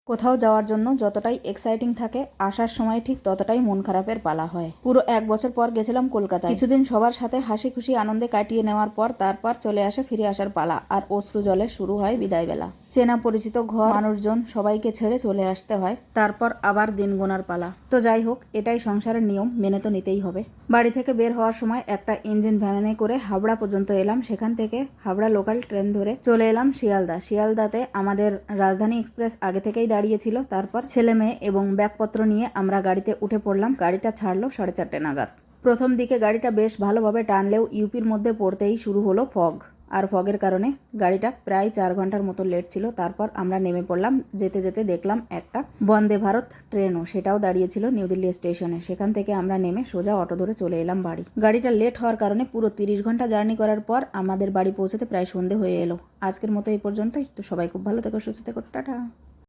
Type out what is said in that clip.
কোথাও যাওয়ার জন্য যতটাই এক্সাইটিং থাকে, আসার সময় ঠিক ততটাই মন খারাপের পালা হয়। পুরো 1 বছর পর গেছিলাম কলকাতায়। কিছুদিন সবার সাথে হাসি খুশি আনন্দে কাটিয়ে নেওয়ার পর তারপর চলে আসে ফিরে আসার পালা, আর অশ্রু জলে শুরু হয় বিদায় বেলা। চেনা পরিচিত ঘর, মানুষজন, সবাইকে ছেড়ে চলে আসতে হয়। তারপর আবার দিন গোনার পালা। তো যাই হোক, এটাই সংসারের নিয়ম, মেনে তো নিতেই হবে। বাড়ি থেকে বের হওয়ার সময় একটা ইঞ্জিন ভ্যানে করে হাবড়া পর্যন্ত এলাম। সেখান থেকে হাবড়া লোকাল ট্রেন ধরে চলে এলাম শিয়ালদা। শিয়ালদাতে আমাদের রাজধানী এক্সপ্রেস আগে থেকেই দাঁড়িয়েছিল। তারপর ছেলে মেয়ে এবং ব্যাগপত্র নিয়ে আমরা গাড়িতে উঠে পড়লাম। গাড়িটা ছাড়লো 4:30 নাগাদ। প্রথম দিকে গাড়িটা বেশ ভালোভাবে টানলেও ইউপির মধ্যে পড়তেই শুরু হলো ফগ। আর ফগের কারণে গাড়িটা প্রায় 4 ঘন্টার মতো লেট ছিল। তারপর আমরা নেমে পড়লাম। যেতে যেতে দেখলাম একটা বন্দে ভারত ট্রেনও, সেটাও দাঁড়িয়েছিল নিউ দিল্লি স্টেশনে। সেখান থেকে আমরা নেমে সোজা অটো ধরে চলে এলাম বাড়ি। গাড়িটা লেট হওয়ার কারণে পুরো 30 ঘন্টা জার্নি করার পর আমাদের বাড়ি পৌঁছতে প্রায় সন্ধে হয়ে এলো। আজকের মতো এই পর্যন্তই। তো সবাই খুব ভালো থেকো, সুস্থ থেকো, টাটা।